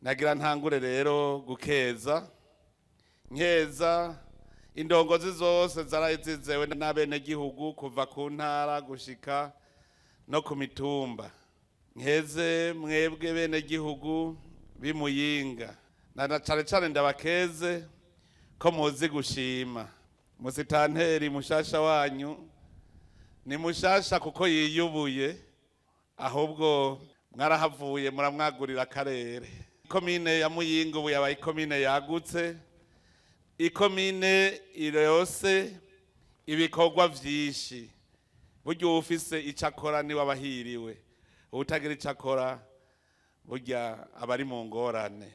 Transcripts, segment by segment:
nagira ntangure rero gukeza nkeza indongozi zose zarazizewe n'abene gihugu kuva ku ntara gushika no ku mitumba. Nkeze mwebwe bene gihugu bimuyinga na cane ndabakeze ko muzi gushima. Musitanteri mushasha wanyu ni mushasha kuko yiyubuye, ahubwo mwarahavuye muramwagurira akarere. Ikomine ya Muyinga ubu yabaye ikomine yagutse, ikomine irose ibikorwa vyinshi. Burya ufise icakora ni wabahiriwe, utagira icakora burya abari mu ngorane.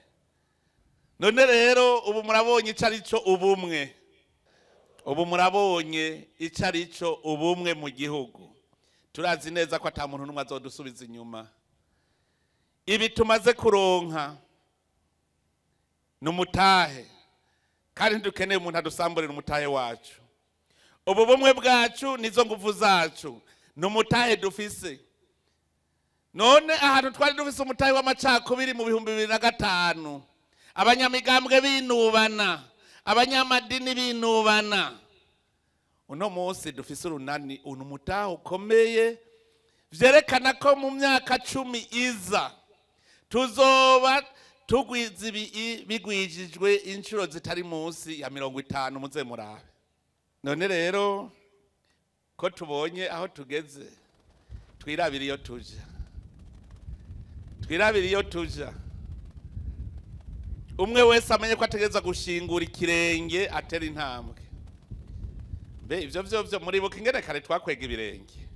None rero ubu murabonye icarico ubumwe, ubu murabonye icarico ubumwe mu gihugu. Turazi neza ko ata muntu numwe azodusubiza inyuma. Ibi tumaze kuronka numutahe, kandi dukeneye umuntu adusamburira umutahe wacu. Ubu bumwe bwacu nizo nguvu zacu, numutahe dufise. None ahantu twari dufise umutahe w'amacakubiri mu 2005, abanyamigambwe binubana, abanyamadini binubana. Uno munsi dufise urunani, unumutahe ukomeye, vyerekana ko mu myaka 10 iza tuzoba tugwiza bigwijijwe inshuro zitari munsi ya 50 muze murabe. None rero ko tubonye aho tugeze, twirabira iyo tuja, twirabira iyo tuja. Umwe wese amenye ko ategeza gushingura ikirenge atera intambwe. Mbe ivyo muri buka ingene kare twakwega ibirenge.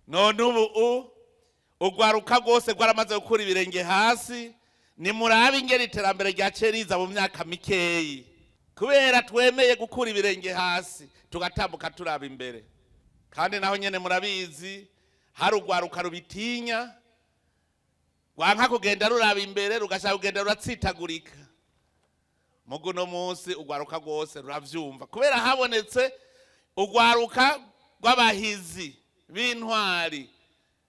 None ubu ugwaruka rwose rwaramaze gukura ibirenge hasi, ni murabe ingene iterambere rya ceriza mu myaka mikeyi. Kubera twemeye gukura ibirenge hasi, tugatambuka turaba imbere. Kandi naho nyene murabizi, hari ugwaruka rubitinya, wanka kugenda ruraba imbere, rugashaka kugenda ruratsitagurika. Mugu no munsi ugwaruka rwose ruravyumva. Kubera habonetse ugwaruka rw'abahizi b'intwari,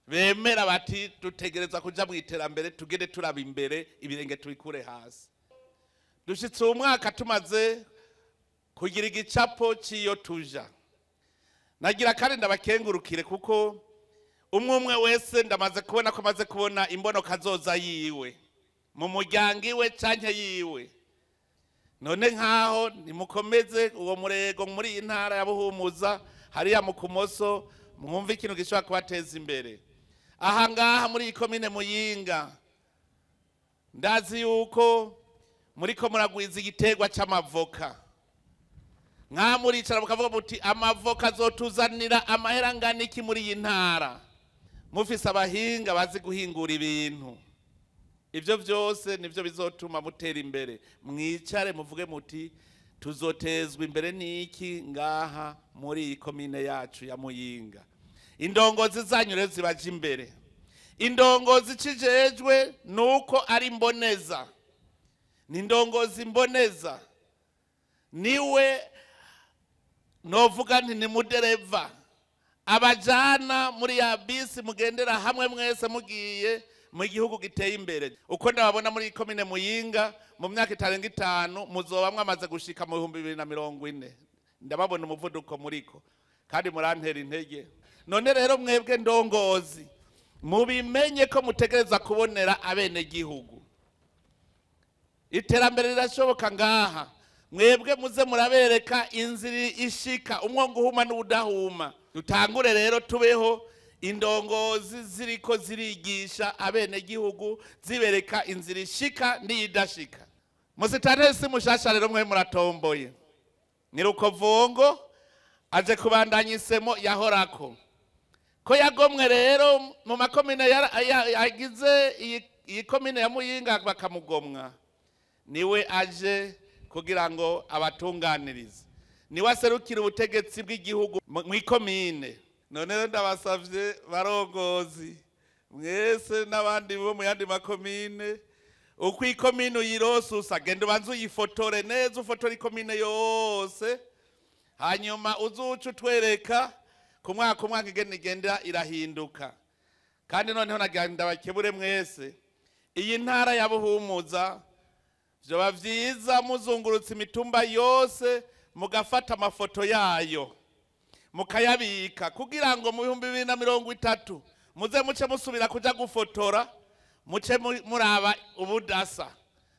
bemera bati dutegereza kuja mu iterambere, tugende turaba imbere, ibirenge tubikure hasi. Dushitse umwaka tumaze kugira igicapo ciyo tuja. Nagira kandi ndabakengurukire kuko umwe wese ndamaze kubona ko maze kubona imbono kazoza yiwe mu muryango iwe canke yiwe. None nkaho nimukomeze uwo murego muri intara ya Buhumuza, hariya mu Kumoso, mwumve ikintu gishobora kubateza imbere. Aha ngaha muri ikomine Muyinga ndazi yuko muriko muragwiza igiterwa c'amavoka. Nka muricara mukavuga muti amavoka azotuzanira amahera ngana iki muri iyi ntara. Mufise abahinga bazi guhingura ibintu. Ivyo vyose nivyo bizotuma mutera imbere. Mwicare muvuge muti tuzotezwa imbere niki ngaha muri ikomine yacu ya Muyinga. Indongozi zanyu rero zibaje imbere. Indongozi cijejwe nuko ari mboneza. Ni indongozi mboneza. Niwe novuga nti ni mudereva. Abajana muri ya bisi mugendera hamwe mwese mugiye mu gihugu giteye imbere. Uko ndababona muri ikomine Muyinga mu myaka 5 muzoba mwamaze gushika mu 2040. Ndababona umuvuduko muriko kandi murantera intege. None rero mwebwe ndongozi mubimenye ko mutegereza kubonera abene gihugu. Iterambere rirashoboka ngaha. Mwebwe muze murabereka inzira ishika, umwongo uhuma n'udahuma. Dutangure rero tubeho indongozi ziriko zirigisha abene gihugu, zibereka inzira ishika n'idashika. Musitanteri mushasha rero mwe muratomboye. Nyirukovongo aje kubandanya isemo yahorako. Ko yagomwe rero mu makomine yagize iyi komine ya Muyinga bakamugomwa. Niwe aje kugira ngo abatunganirize. Niwe aserukira ubutegetsi bw'igihugu mu ikomine. None rero ndabasavye barongozi mwese n'abandi bo mu yandi makomine, uko ikomine uyirose usagenda ubanze uyifotore neza, ufotore ikomine yose, hanyuma uzuca utwereka ku mwaka igenda irahinduka. Kandi noneho nagenda bakebure mwese iyi ntara ya Buhumuza vyoba vyiza muzungurutse imitumba yose mugafata amafoto yayo mukayabika kugira ngo mu 2030 muce musubira kuja gufotora muce muraba ubudasa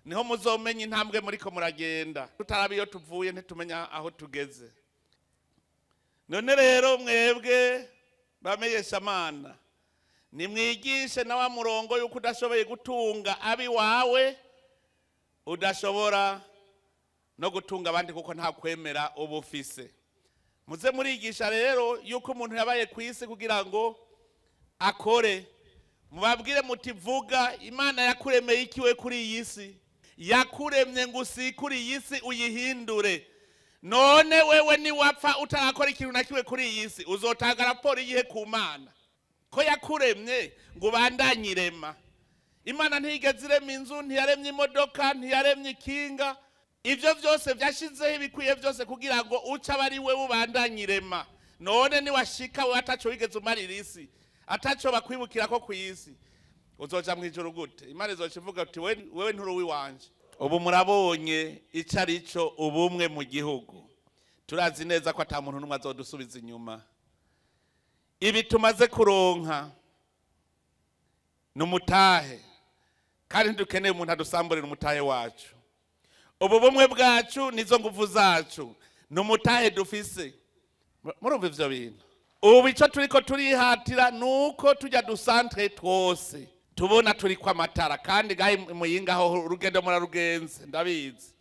niho muzomenya intambwe muriko muragenda tutarabi iyo tuvuye ntitumenya aho tugeze. None rero mwebwe bameyesha Mana nimwigishe na wa murongo yuko udashoboye gutunga abi wawe udashobora no gutunga abandi kuko nta kwemera ubufise. Muze murigisha rero yuko umuntu yabaye kwisi kugira ngo akore. Mubabwire muti vuga Imana yakuremeye ikiwe kuri iyi si, yakuremye ngo usikuri iyi si uyihindure. None wewe ni wapfa utarakora ikintu na kiwe kuri iyi si uzotanga raporo yihe ku Mana ko yakuremye ngo bandanyirema. Imana ntigeze irema inzu, ntiyaremye imodoka, ntiyaremye ikinga. Ivyo vyose vyashizeho ibikwiye vyose kugira ngo uca bari we ubandanyirema. None ni washika we ataco wigeze umarira isi, ataco bakwibukira ko kwisi, uzoja mwijuru gute? Imana izokivuga uti wewe nturi wiwanje. Ubu murabonye icarico ubumwe mu gihugu. Turazi neza ko ata muntu numwe azodusubiza inyuma. Ibi tumaze kuronka numutahe kandi dukeneye umuntu adusamburira umutahe wacu. Ubu bumwe bwacu nizo nguvu zacu numutahe dufise. Murumva ivyo bintu? Ubu ico turiko turihatira nuko tujya dusantre twose tubona turi kwa matara kandi gahe muyinga aho urugendo murarugenze ndabizi.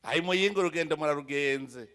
Ayi muyinga urugendo murarugenze.